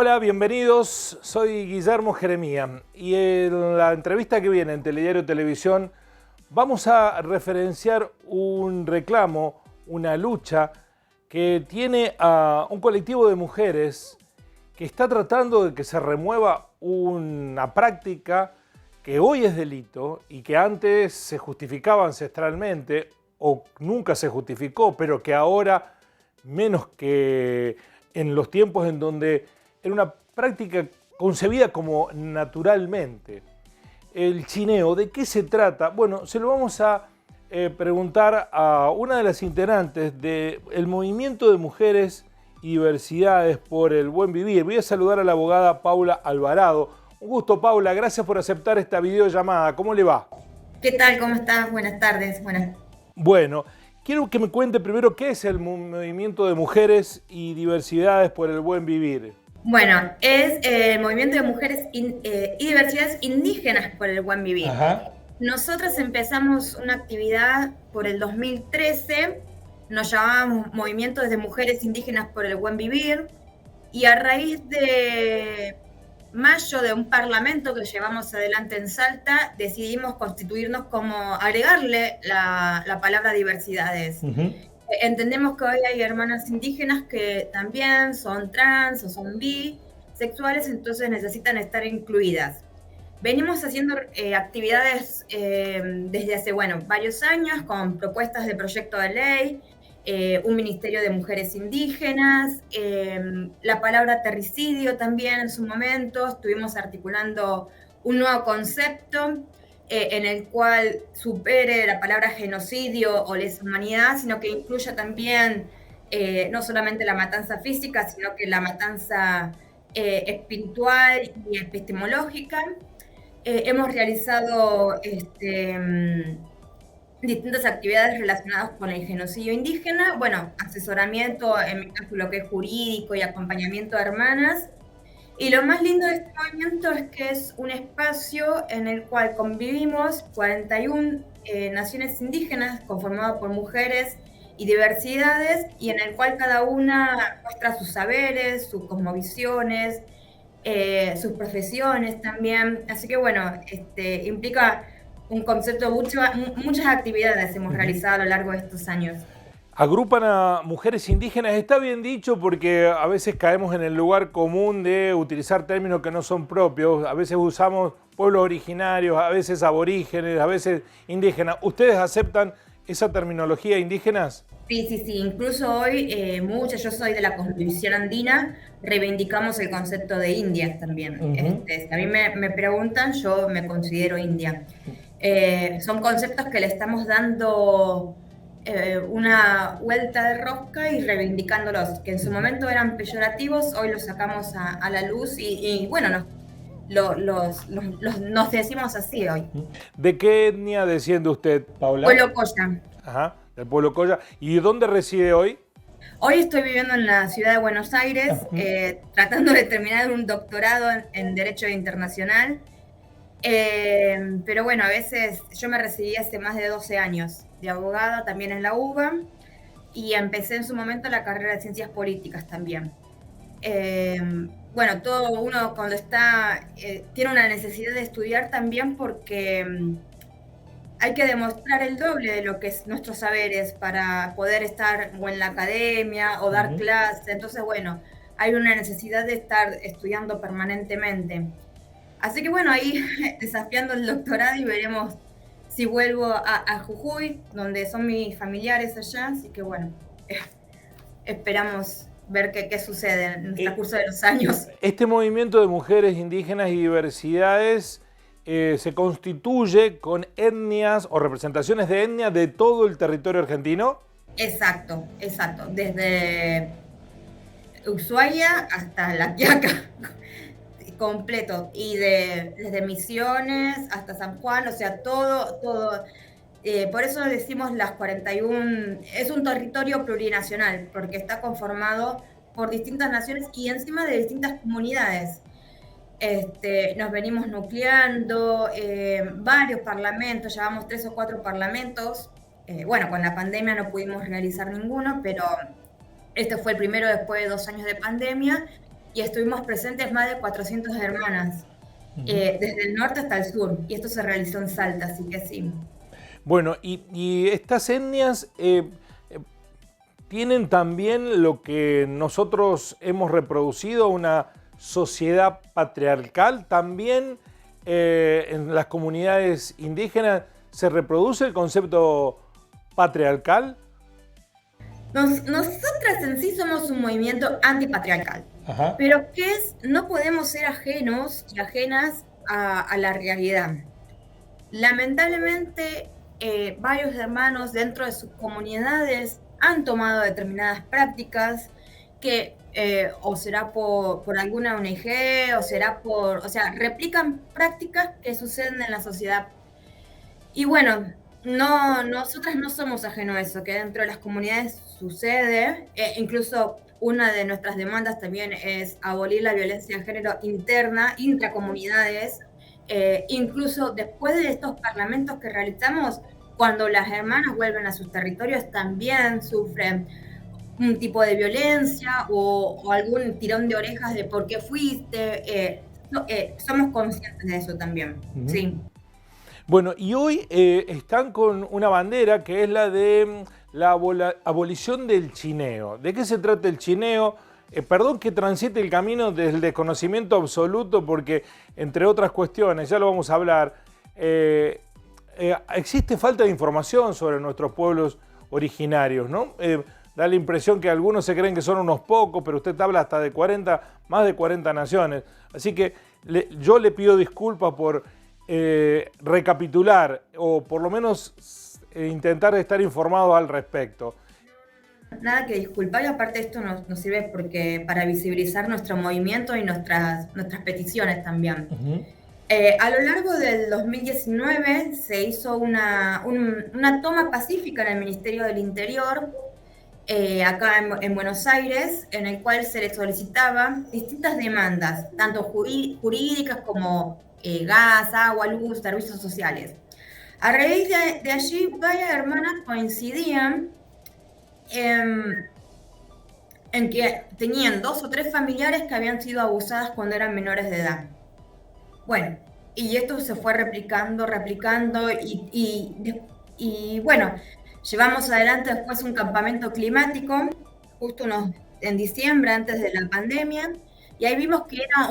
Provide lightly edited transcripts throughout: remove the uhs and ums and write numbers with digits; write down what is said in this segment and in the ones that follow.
Hola, bienvenidos. Soy Guillermo Jeremía y en la entrevista que viene en Telediario Televisión vamos a referenciar un reclamo, una lucha que tiene a un colectivo de mujeres que está tratando de que se remueva una práctica que hoy es delito y que antes se justificaba ancestralmente o nunca se justificó, pero que ahora, menos que en los tiempos en donde era una práctica concebida como naturalmente. El chineo, ¿de qué se trata? Bueno, se lo vamos a preguntar a una de las integrantes del Movimiento de Mujeres y Diversidades por el Buen Vivir. Voy a saludar a la abogada Paula Alvarado. Un gusto, Paula, gracias por aceptar esta videollamada. ¿Cómo le va? ¿Qué tal? ¿Cómo estás? Buenas tardes. Bueno, quiero que me cuente primero qué es el Movimiento de Mujeres y Diversidades por el Buen Vivir. Bueno, es el Movimiento de Mujeres y Diversidades Indígenas por el Buen Vivir. Ajá. Nosotras empezamos una actividad por el 2013, nos llamábamos Movimiento de Mujeres Indígenas por el Buen Vivir, y a raíz de mayo de un parlamento que llevamos adelante en Salta, decidimos constituirnos como agregarle la palabra diversidades. Entendemos que hoy hay hermanas indígenas que también son trans o son bisexuales, entonces necesitan estar incluidas. Venimos haciendo actividades desde hace, varios años con propuestas de proyecto de ley, un ministerio de mujeres indígenas, la palabra terricidio también en su momento, estuvimos articulando un nuevo concepto en el cual supere la palabra genocidio o lesa humanidad, sino que incluya también no solamente la matanza física, sino que la matanza espiritual y epistemológica. Hemos realizado distintas actividades relacionadas con el genocidio indígena, asesoramiento, en mi caso lo que es jurídico y acompañamiento a hermanas. Y lo más lindo de este movimiento es que es un espacio en el cual convivimos 41 naciones indígenas conformadas por mujeres y diversidades, y en el cual cada una muestra sus saberes, sus cosmovisiones, sus profesiones también. Así que implica un concepto, muchas actividades hemos realizado a lo largo de estos años. Agrupan a mujeres indígenas, está bien dicho porque a veces caemos en el lugar común de utilizar términos que no son propios, a veces usamos pueblos originarios, a veces aborígenes, a veces indígenas. ¿Ustedes aceptan esa terminología indígenas? Sí, incluso hoy yo soy de la Constitución Andina, reivindicamos el concepto de indias también. Si a mí me preguntan, yo me considero india. Son conceptos que le estamos dando una vuelta de rosca y reivindicándolos, que en su momento eran peyorativos, hoy los sacamos a la luz y nos decimos así hoy. ¿De qué etnia desciende usted, Paula? Pueblo Coya. Ajá, del pueblo Coya. ¿Y dónde reside hoy? Hoy estoy viviendo en la ciudad de Buenos Aires, tratando de terminar un doctorado en Derecho Internacional. Pero bueno, a veces yo me recibí hace más de 12 años de abogada también en la UBA, y empecé en su momento la carrera de Ciencias Políticas también. Todo uno cuando tiene una necesidad de estudiar también porque hay que demostrar el doble de lo que es nuestros saberes para poder estar o en la academia o dar clases. Entonces, hay una necesidad de estar estudiando permanentemente. Así que ahí desafiando el doctorado y veremos si vuelvo a Jujuy, donde son mis familiares allá. Así que esperamos ver qué sucede en el transcurso de los años. Este movimiento de mujeres indígenas y diversidades se constituye con etnias o representaciones de etnias de todo el territorio argentino. Exacto. Desde Ushuaia hasta La Quiaca. Completo, y desde Misiones hasta San Juan, o sea, todo. Por eso decimos las 41, es un territorio plurinacional, porque está conformado por distintas naciones y encima de distintas comunidades. Nos venimos nucleando, varios parlamentos, llevamos 3 o 4 parlamentos. Con la pandemia no pudimos realizar ninguno, pero este fue el primero después de 2 años de pandemia. y estuvimos presentes más de 400 hermanas, desde el norte hasta el sur, y esto se realizó en Salta, así que sí. Bueno, y estas etnias tienen también lo que nosotros hemos reproducido, una sociedad patriarcal. También en las comunidades indígenas se reproduce el concepto patriarcal. Nosotras en sí somos un movimiento antipatriarcal, Ajá. pero que es, no podemos ser ajenos y ajenas a la realidad. Lamentablemente, varios hermanos dentro de sus comunidades han tomado determinadas prácticas que o será por alguna ONG, o sea, replican prácticas que suceden en la sociedad. Y bueno, nosotras no somos ajenos a eso, que dentro de las comunidades sucede. Incluso una de nuestras demandas también es abolir la violencia de género interna, intracomunidades. Incluso después de estos parlamentos que realizamos, cuando las hermanas vuelven a sus territorios, también sufren un tipo de violencia o algún tirón de orejas de por qué fuiste. Somos conscientes de eso también, sí. Bueno, y hoy están con una bandera que es la de la abolición del chineo. ¿De qué se trata el chineo? Perdón que transite el camino del desconocimiento absoluto porque, entre otras cuestiones, ya lo vamos a hablar, existe falta de información sobre nuestros pueblos originarios, ¿no? Da la impresión que algunos se creen que son unos pocos, pero usted habla hasta de 40, más de 40 naciones. Así que yo le pido disculpas por recapitular o por lo menos intentar estar informado al respecto. Nada que disculpar, y aparte esto nos sirve para visibilizar nuestro movimiento y nuestras peticiones también. A lo largo del 2019 se hizo una toma pacífica en el Ministerio del Interior, acá en Buenos Aires, en el cual se le solicitaban distintas demandas, tanto jurídicas como gas, agua, luz, servicios sociales. A raíz de allí, varias hermanas coincidían en que tenían 2 o 3 familiares que habían sido abusadas cuando eran menores de edad. Bueno, y esto se fue replicando y bueno, llevamos adelante después un campamento climático, justo en diciembre, antes de la pandemia, y ahí vimos que era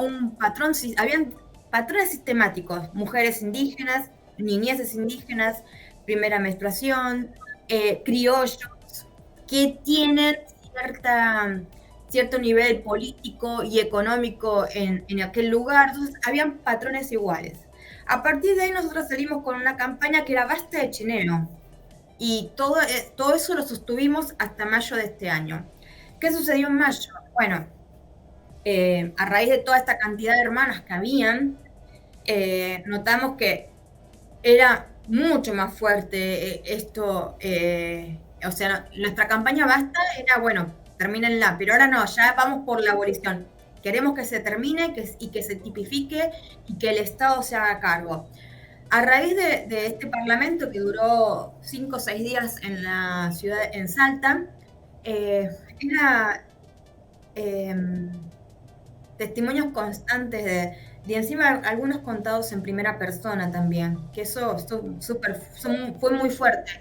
habían patrones sistemáticos: mujeres indígenas, niñeces indígenas, primera menstruación, criollos, que tienen cierto nivel político y económico en aquel lugar. Entonces habían patrones iguales. A partir de ahí nosotros salimos con una campaña que era basta de chineo, y todo eso lo sostuvimos hasta mayo de este año. ¿Qué sucedió en mayo? Bueno, a raíz de toda esta cantidad de hermanas que habían, notamos que era mucho más fuerte esto. O sea, nuestra campaña basta era, bueno, termínenla, pero ahora no, ya vamos por la abolición. Queremos que se termine y que se tipifique y que el Estado se haga cargo. A raíz de este parlamento que duró 5 o 6 días en la ciudad, en Salta, era testimonios constantes de encima algunos contados en primera persona también, que eso fue muy fuerte.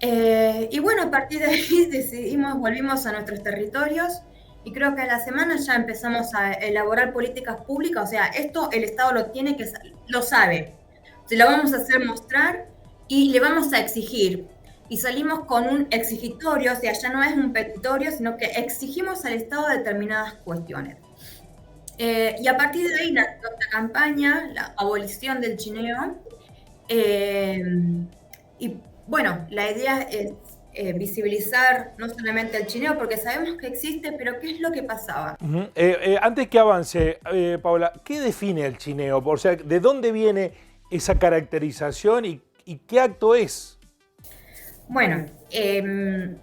Y bueno, a partir de ahí volvimos a nuestros territorios, y creo que a la semana ya empezamos a elaborar políticas públicas. O sea, esto el Estado lo sabe, se lo vamos a hacer mostrar y le vamos a exigir. Y salimos con un exigitorio, o sea, ya no es un petitorio, sino que exigimos al Estado determinadas cuestiones. Y a partir de ahí, nuestra campaña, la abolición del chineo, y bueno, la idea es visibilizar no solamente el chineo, porque sabemos que existe, pero ¿qué es lo que pasaba? Antes que avance, Paula, ¿qué define el chineo? O sea, ¿de dónde viene esa caracterización y qué acto es? Bueno,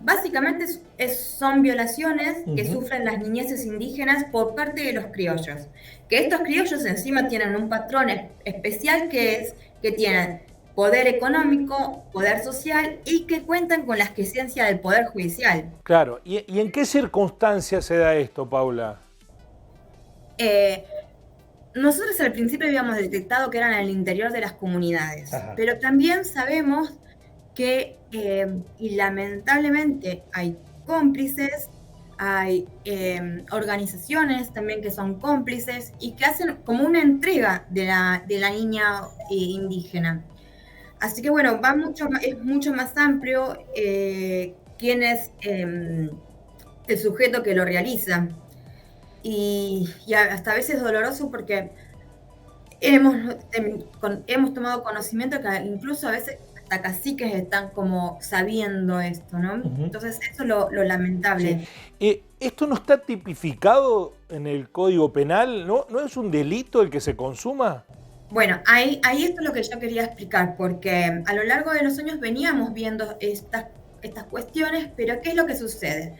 básicamente son violaciones que sufren las niñeces indígenas por parte de los criollos. Que estos criollos encima tienen un patrón especial, que tienen poder económico, poder social, y que cuentan con la aquiescencia del poder judicial. Claro, ¿y en qué circunstancias se da esto, Paula? Eh, Nosotros al principio habíamos detectado que eran al interior de las comunidades, Ajá. pero también sabemos que, y lamentablemente, hay cómplices, hay organizaciones también que son cómplices y que hacen como una entrega de la niña indígena. Así que bueno, es mucho más amplio quién es el sujeto que lo realiza. Y hasta a veces es doloroso porque hemos, hemos tomado conocimiento que incluso a veces hasta caciques están como sabiendo esto, ¿no? Ujú. Entonces eso es lo Sí. lamentable. ¿Esto no está tipificado en el Código Penal? ¿No es un delito el que se consuma? Bueno, ahí esto es lo que yo quería explicar, porque a lo largo de los años veníamos viendo estas cuestiones, pero ¿qué es lo que sucede?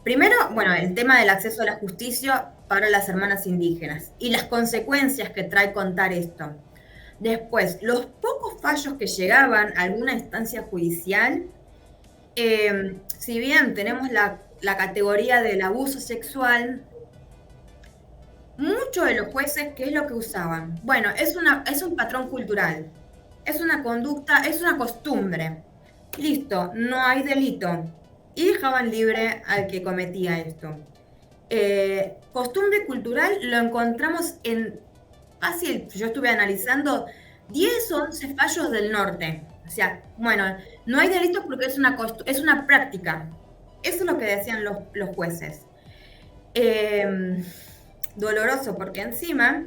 Primero, bueno, el tema del acceso a la justicia para las hermanas indígenas y las consecuencias que trae contar esto. Después, los pocos fallos que llegaban a alguna instancia judicial, si bien tenemos la categoría del abuso sexual, muchos de los jueces, ¿qué es lo que usaban? Bueno, es un patrón cultural, es una conducta, es una costumbre. Listo, no hay delito. Y dejaban libre al que cometía esto. Costumbre cultural lo encontramos en fácil, yo estuve analizando 10 o 11 fallos del norte. O sea, bueno, no hay delitos porque es una práctica. Eso es lo que decían los jueces. Eh, Doloroso porque encima,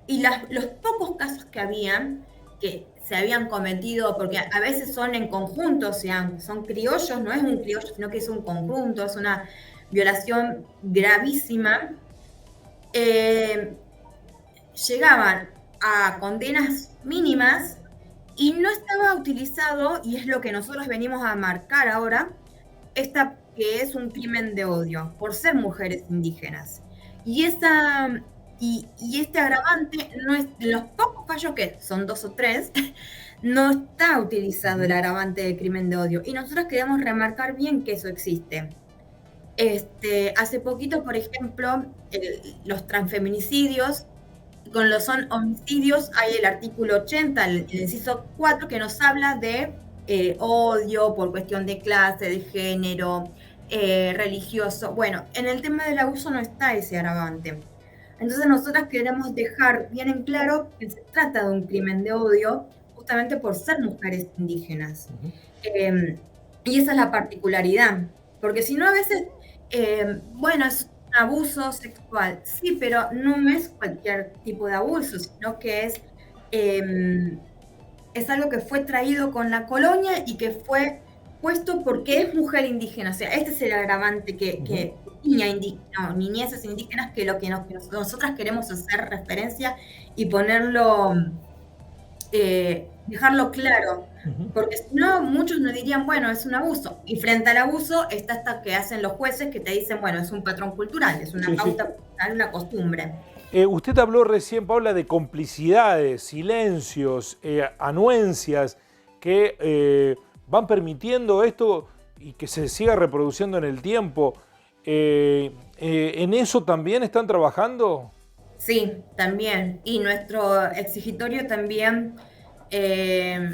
y los pocos casos que habían, que se habían cometido, porque a veces son en conjunto, o sea, son criollos, no es un criollo, sino que es un conjunto, es una violación gravísima, eh, llegaban a condenas mínimas y no estaba utilizado, y es lo que nosotros venimos a marcar ahora, esta que es un crimen de odio por ser mujeres indígenas. Y, y este agravante, no es, los pocos fallos que son 2 o 3, no está utilizado el Ujú. agravante de crimen de odio. Y nosotros queremos remarcar bien que eso existe. Hace poquito, por ejemplo, los transfeminicidios, con los son homicidios, hay el artículo 80, el inciso 4, que nos habla de odio por cuestión de clase, de género, religioso. Bueno, en el tema del abuso no está ese agravante. Entonces nosotras queremos dejar bien en claro que se trata de un crimen de odio justamente por ser mujeres indígenas. Ujú. Eh, y esa es la particularidad, porque si no a veces, bueno, es un abuso sexual, sí, pero no es cualquier tipo de abuso, sino que es algo que fue traído con la colonia y que fue puesto porque es mujer indígena. O sea, este es el agravante Ujú. niña indígena, no, niñezas indígenas, que lo que nosotras queremos hacer referencia y ponerlo, dejarlo claro. Ujú. Porque si no, muchos nos dirían, bueno, es un abuso. Y frente al abuso está esta que hacen los jueces que te dicen, bueno, es un patrón cultural, es una Sí, sí. pauta cultural, una costumbre. Usted habló recién, Paula, de complicidades, silencios, anuencias que van permitiendo esto y que se siga reproduciendo en el tiempo. ¿En eso también están trabajando? Sí, también. Y nuestro exigitorio también, eh,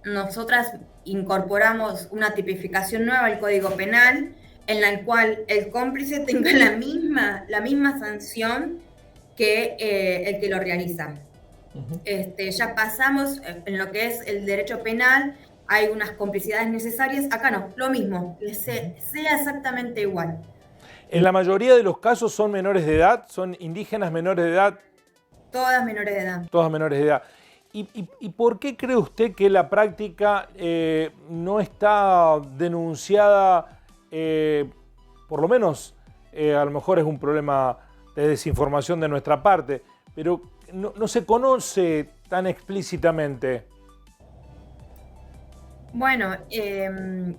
nosotras incorporamos una tipificación nueva al Código Penal en la cual el cómplice tenga la misma sanción que el que lo realiza. Ujú. Ya pasamos en lo que es el derecho penal, hay unas complicidades necesarias, acá no, lo mismo, que Ujú. sea exactamente igual. En la mayoría de los casos son menores de edad, son indígenas menores de edad, Todas menores de edad. todas menores de edad. ¿Y por qué cree usted que la práctica no está denunciada, por lo menos a lo mejor es un problema de desinformación de nuestra parte, pero no se conoce tan explícitamente? Bueno, en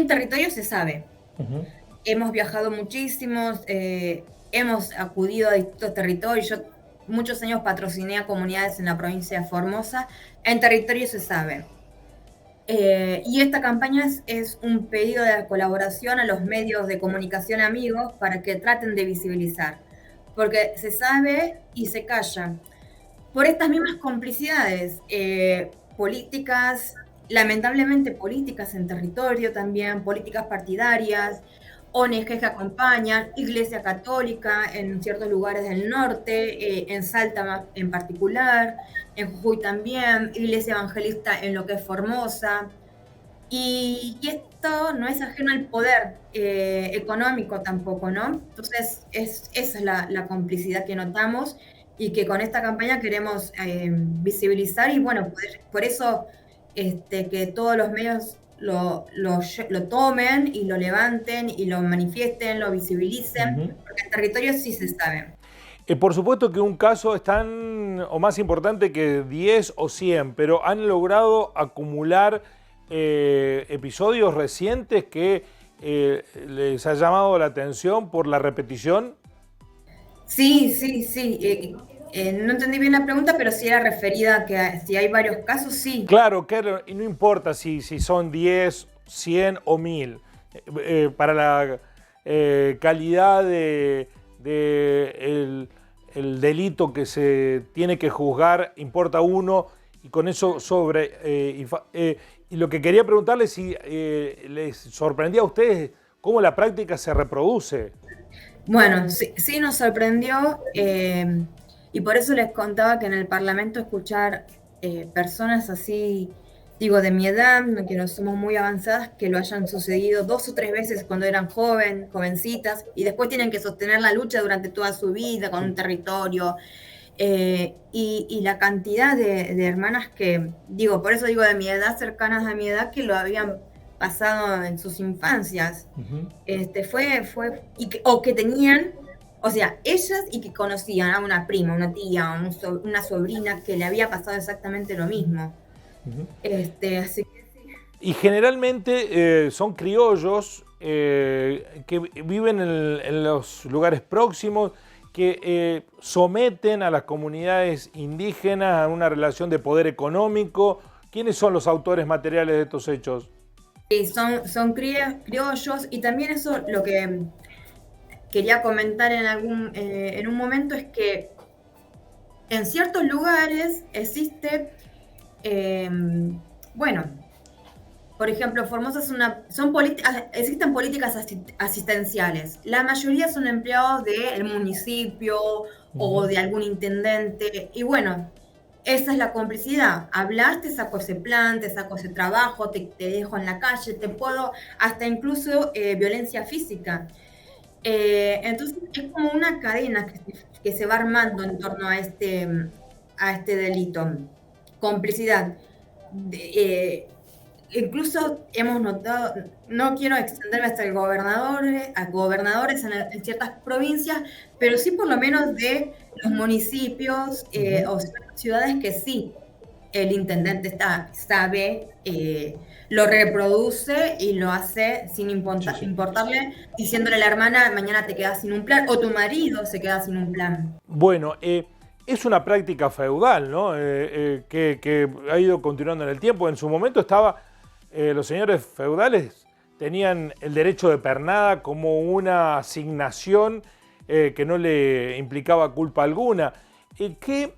territorio se sabe. Ujú. Hemos viajado muchísimos, hemos acudido a distintos territorios. Yo muchos años patrociné a comunidades en la provincia de Formosa. En territorio se sabe. Y esta campaña es un pedido de colaboración a los medios de comunicación amigos para que traten de visibilizar, porque se sabe y se calla por estas mismas complicidades políticas, lamentablemente políticas en territorio también, políticas partidarias, ONGs que acompañan, Iglesia Católica en ciertos lugares del norte, en Salta en particular, en Jujuy también, Iglesia Evangelista en lo que es Formosa. Y esto no es ajeno al poder económico tampoco, ¿no? Entonces, esa es la complicidad que notamos y que con esta campaña queremos visibilizar y bueno, por eso que todos los medios lo tomen y lo levanten y lo manifiesten, lo visibilicen, porque en territorio sí se sabe. Por supuesto que un caso es tan o más importante que 10 o 100, pero han logrado acumular episodios recientes que les ha llamado la atención por la repetición. Sí, sí, sí. No entendí bien la pregunta, pero sí era referida a que si hay varios casos, sí. Claro, y no importa si son 10, 100 o 1000. Para la calidad el delito que se tiene que juzgar, importa uno, y con eso y lo que quería preguntarles si les sorprendía a ustedes cómo la práctica se reproduce. Bueno, sí, sí nos sorprendió y por eso les contaba que en el Parlamento escuchar personas así, digo, de mi edad, que no somos muy avanzadas, que lo hayan sucedido 2 o 3 veces cuando eran jovencitas, y después tienen que sostener la lucha durante toda su vida con un territorio. Y la cantidad de hermanas que, digo, por eso digo de mi edad, cercanas a mi edad, que lo habían pasado en sus infancias. O que tenían, o sea, ellas y que conocían a una prima, una tía, una sobrina que le había pasado exactamente lo mismo. Así que sí. Y generalmente son criollos que viven en los lugares próximos, que someten a las comunidades indígenas a una relación de poder económico. ¿Quiénes son los autores materiales de estos hechos? Sí, son criollos y también eso lo que quería comentar en un momento es que en ciertos lugares existe, bueno, por ejemplo, Formosa existen políticas asistenciales. La mayoría son empleados del municipio o de algún intendente. Y bueno, esa es la complicidad. Hablaste, saco ese plan, te saco ese trabajo, te dejo en la calle, te puedo, hasta incluso violencia física. Entonces es como una cadena que se va armando en torno a este delito. Complicidad. Incluso hemos notado, no quiero extenderme hasta a gobernadores en ciertas provincias, pero sí por lo menos de los municipios o ciudades que sí, el intendente sabe, lo reproduce y lo hace sin importarle, diciéndole a la hermana, mañana te quedas sin un plan, o tu marido se queda sin un plan. Bueno, es una práctica feudal, ¿no? Que ha ido continuando en el tiempo. En su momento los señores feudales tenían el derecho de pernada como una asignación que no le implicaba culpa alguna. ¿Qué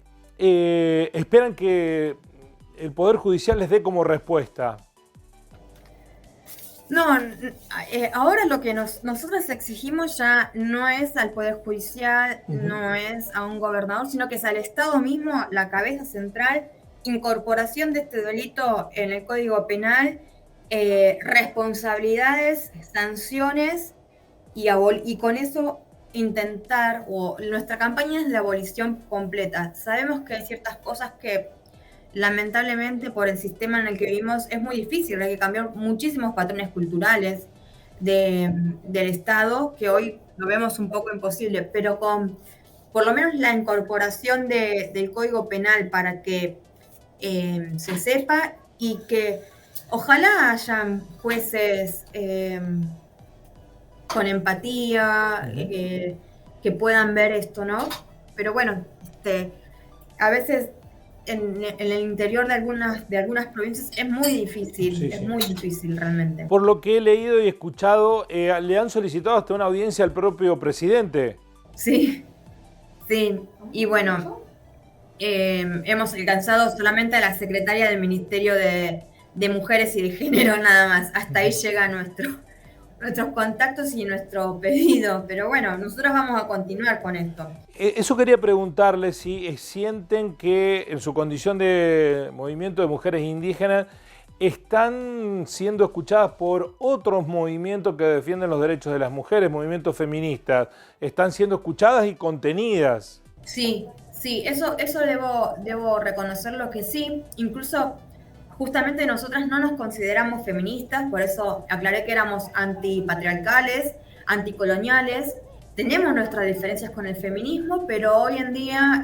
esperan que el Poder Judicial les dé como respuesta? No, ahora lo que nosotros exigimos ya no es al Poder Judicial, no es a un gobernador, sino que es al Estado mismo, la cabeza central, incorporación de este delito en el Código Penal, responsabilidades, sanciones y con eso intentar, o nuestra campaña es la abolición completa. Sabemos que hay ciertas cosas que lamentablemente por el sistema en el que vivimos es muy difícil, hay que cambiar muchísimos patrones culturales del Estado que hoy lo vemos un poco imposible, pero con por lo menos la incorporación del Código Penal para que se sepa y que ojalá hayan jueces con empatía, que puedan ver esto, ¿no? Pero bueno, a veces en el interior de algunas provincias es muy difícil, Sí, es sí. muy difícil realmente. Por lo que he leído y escuchado, le han solicitado hasta una audiencia al propio presidente. Sí, sí. Y bueno, hemos alcanzado solamente a la secretaria del Ministerio de Mujeres y de Género nada más. Hasta ahí llega nuestros contactos y nuestro pedido. Pero bueno, nosotros vamos a continuar con esto. Eso quería preguntarle si sienten que en su condición de movimiento de mujeres indígenas están siendo escuchadas por otros movimientos que defienden los derechos de las mujeres, movimientos feministas, están siendo escuchadas y contenidas. Sí, sí, eso debo reconocerlo que sí. Incluso, justamente nosotras no nos consideramos feministas, por eso aclaré que éramos antipatriarcales, anticoloniales. Tenemos nuestras diferencias con el feminismo, pero hoy en día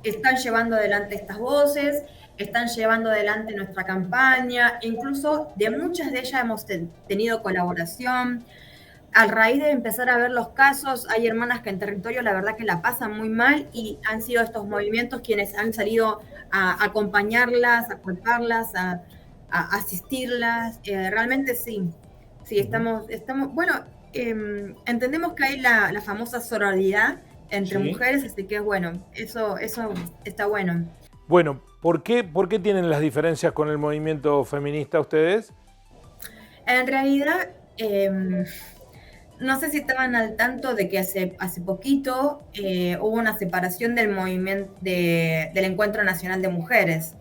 están llevando adelante estas voces, están llevando adelante nuestra campaña, e incluso de muchas de ellas hemos tenido colaboración. A raíz de empezar a ver los casos, hay hermanas que en territorio la verdad que la pasan muy mal y han sido estos movimientos quienes han salido a acompañarlas, a culparlas, a asistirlas. Realmente sí, sí, bueno, entendemos que hay la famosa sororidad entre Sí. mujeres, así que bueno, eso está bueno. Bueno, por qué tienen las diferencias con el movimiento feminista ustedes? En realidad, no sé si estaban al tanto de que hace poquito hubo una separación del movimiento del Encuentro Nacional de Mujeres.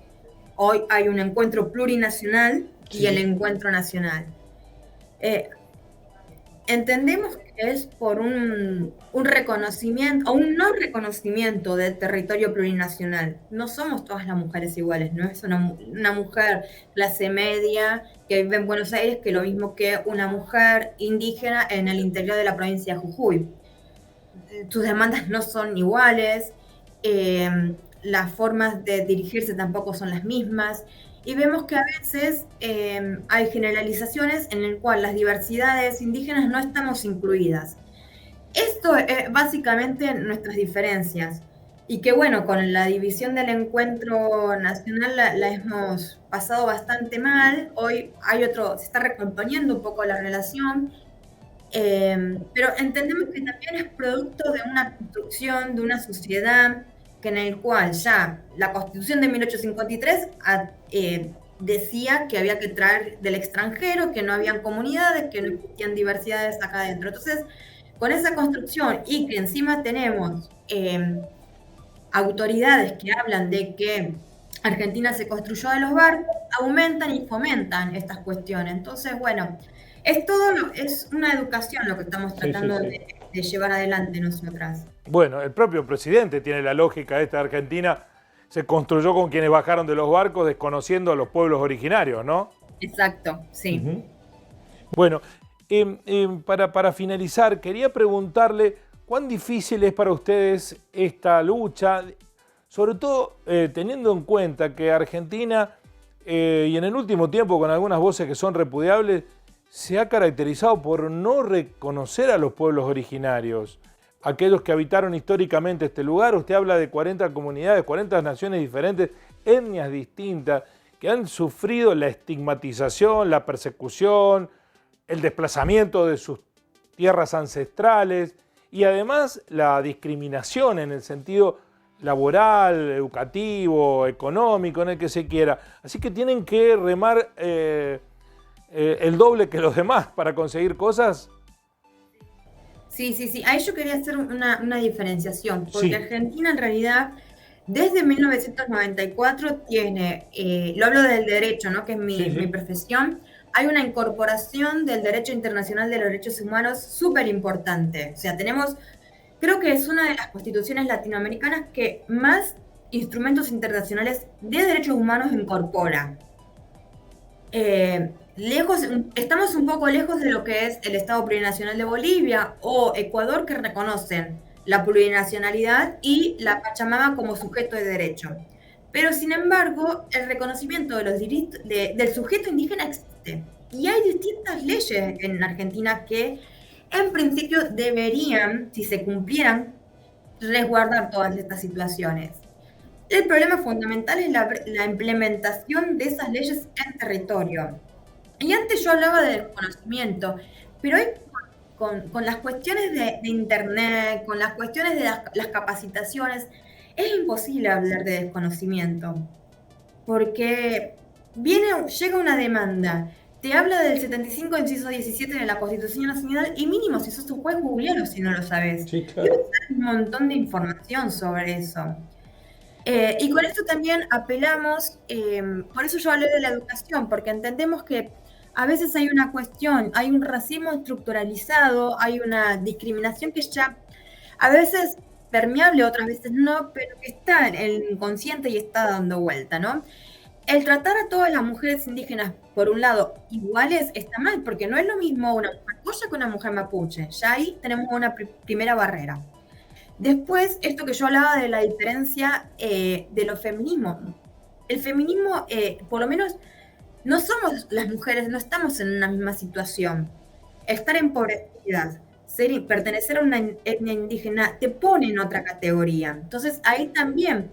Hoy hay un encuentro plurinacional y el Sí. encuentro nacional. Eh, Entendemos que es por un reconocimiento o un no reconocimiento del territorio plurinacional. No somos todas las mujeres iguales, no es una mujer clase media que vive en Buenos Aires que lo mismo que una mujer indígena en el interior de la provincia de Jujuy. Sus demandas no son iguales, las formas de dirigirse tampoco son las mismas, y vemos que a veces hay generalizaciones en el cual las diversidades indígenas no estamos incluidas. Esto es básicamente nuestras diferencias, y que bueno, con la división del encuentro nacional la hemos pasado bastante mal. Hoy se está recomponiendo un poco la relación, pero entendemos que también es producto de una construcción, de una sociedad que en el cual ya la Constitución de 1853 decía que había que traer del extranjero, que no habían comunidades, que no existían diversidades acá adentro. Entonces, con esa construcción y que encima tenemos autoridades que hablan de que Argentina se construyó de los barcos, aumentan y fomentan estas cuestiones. Entonces, bueno, es una educación lo que estamos Sí, sí, tratando sí. de llevar adelante nosotras. Bueno, el propio presidente tiene la lógica esta de Argentina, se construyó con quienes bajaron de los barcos desconociendo a los pueblos originarios, ¿no? Exacto, sí. Ujú. Bueno, para finalizar, quería preguntarle cuán difícil es para ustedes esta lucha, sobre todo teniendo en cuenta que Argentina, y en el último tiempo con algunas voces que son repudiables, se ha caracterizado por no reconocer a los pueblos originarios, aquellos que habitaron históricamente este lugar. Usted habla de 40 comunidades, 40 naciones diferentes, etnias distintas, que han sufrido la estigmatización, la persecución, el desplazamiento de sus tierras ancestrales y además la discriminación en el sentido laboral, educativo, económico, en el que se quiera. Así que tienen que remar el doble que los demás para conseguir cosas. Sí, sí, sí. Ahí yo quería hacer una diferenciación, porque Sí, Argentina en realidad desde 1994 tiene, lo hablo del derecho, ¿no? Que es sí, mi sí. profesión, hay una incorporación del derecho internacional de los derechos humanos súper importante. O sea, creo que es una de las constituciones latinoamericanas que más instrumentos internacionales de derechos humanos incorpora. Estamos un poco lejos de lo que es el Estado Plurinacional de Bolivia o Ecuador, que reconocen la plurinacionalidad y la Pachamama como sujeto de derecho. Pero sin embargo, el reconocimiento de del sujeto indígena existe. Y hay distintas leyes en Argentina que en principio deberían, si se cumplieran, resguardar todas estas situaciones. El problema fundamental es la implementación de esas leyes en territorio. Y antes yo hablaba de desconocimiento, pero hoy con las cuestiones de Internet, con las cuestiones de las capacitaciones, es imposible hablar de desconocimiento, porque llega una demanda, te habla del 75 inciso 17 de la Constitución Nacional y mínimo si sos un juez googlealo si no lo sabes. Sí, Y claro. hay un montón de información sobre eso. Y con esto también apelamos, por eso yo hablé de la educación, porque entendemos que a veces hay una cuestión, hay un racismo estructuralizado, hay una discriminación que ya a veces permeable, otras veces no, pero que está en el inconsciente y está dando vuelta, ¿no? El tratar a todas las mujeres indígenas, por un lado, iguales, está mal, porque no es lo mismo una mujer polla que una mujer mapuche. Ya ahí tenemos una primera barrera. Después, esto que yo hablaba de la diferencia de los feminismos. El feminismo, por lo menos, no somos las mujeres, no estamos en una misma situación. Estar empobrecidas, pertenecer a una etnia indígena, te pone en otra categoría. Entonces, ahí también.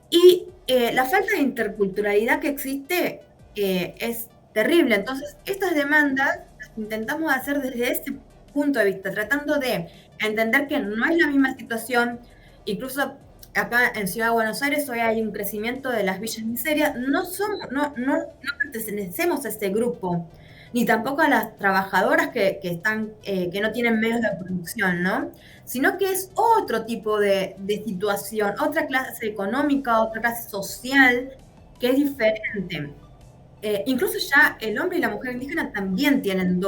Y la falta de interculturalidad que existe es terrible. Entonces, estas demandas las intentamos hacer desde ese punto de vista, tratando de entender que no es la misma situación. Incluso acá en Ciudad de Buenos Aires hoy hay un crecimiento de las villas miserias. No pertenecemos a ese grupo, ni tampoco a las trabajadoras que no tienen medios de producción, ¿no? Sino que es otro tipo de situación, otra clase económica, otra clase social, que es diferente. Incluso ya el hombre y la mujer indígena también tienen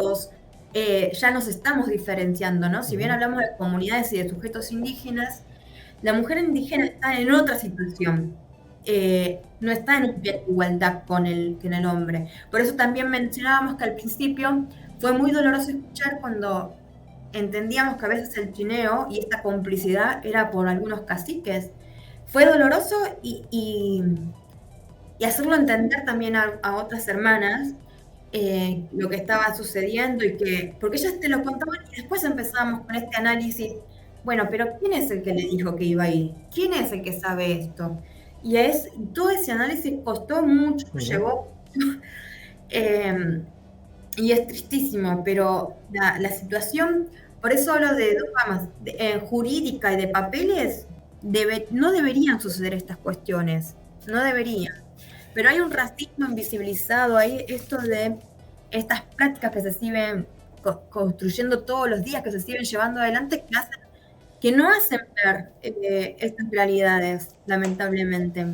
ya nos estamos diferenciando, ¿no? Si bien hablamos de comunidades y de sujetos indígenas, la mujer indígena está en otra situación. No está en igualdad con el hombre. Por eso también mencionábamos que al principio fue muy doloroso escuchar cuando entendíamos que a veces el chineo y esta complicidad era por algunos caciques. Fue doloroso y hacerlo entender también a otras hermanas lo que estaba sucediendo porque ellas te lo contaban y después empezábamos con este análisis. Bueno, pero ¿quién es el que le dijo que iba a ir? ¿Quién es el que sabe esto? Todo ese análisis costó mucho, llevó y es tristísimo, pero la situación, por eso hablo de dos ramas, jurídica y de papeles, no deberían suceder estas cuestiones, no deberían. Pero hay un racismo invisibilizado, hay esto de estas prácticas que se siguen construyendo todos los días, que se siguen llevando adelante, que no hacen ver estas realidades, lamentablemente.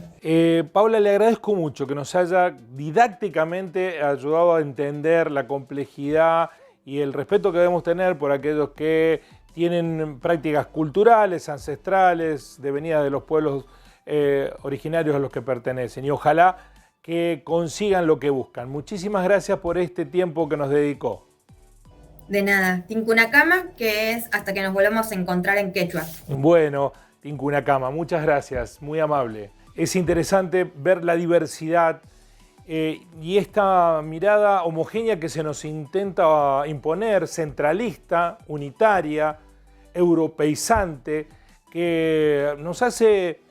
Paula, le agradezco mucho que nos haya didácticamente ayudado a entender la complejidad y el respeto que debemos tener por aquellos que tienen prácticas culturales, ancestrales, devenidas de los pueblos originarios a los que pertenecen. Y ojalá que consigan lo que buscan. Muchísimas gracias por este tiempo que nos dedicó. De nada, Tincunacama, que es hasta que nos volvamos a encontrar en quechua. Bueno, Tincunacama, muchas gracias, muy amable. Es interesante ver la diversidad y esta mirada homogénea que se nos intenta imponer, centralista, unitaria, europeizante, que nos hace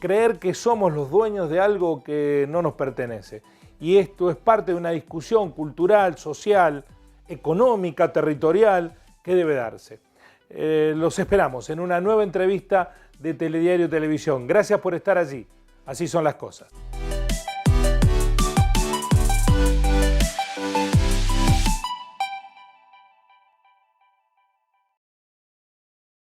creer que somos los dueños de algo que no nos pertenece. Y esto es parte de una discusión cultural, social, económica, territorial, que debe darse. Los esperamos en una nueva entrevista de Telediario Televisión. Gracias por estar allí. Así son las cosas.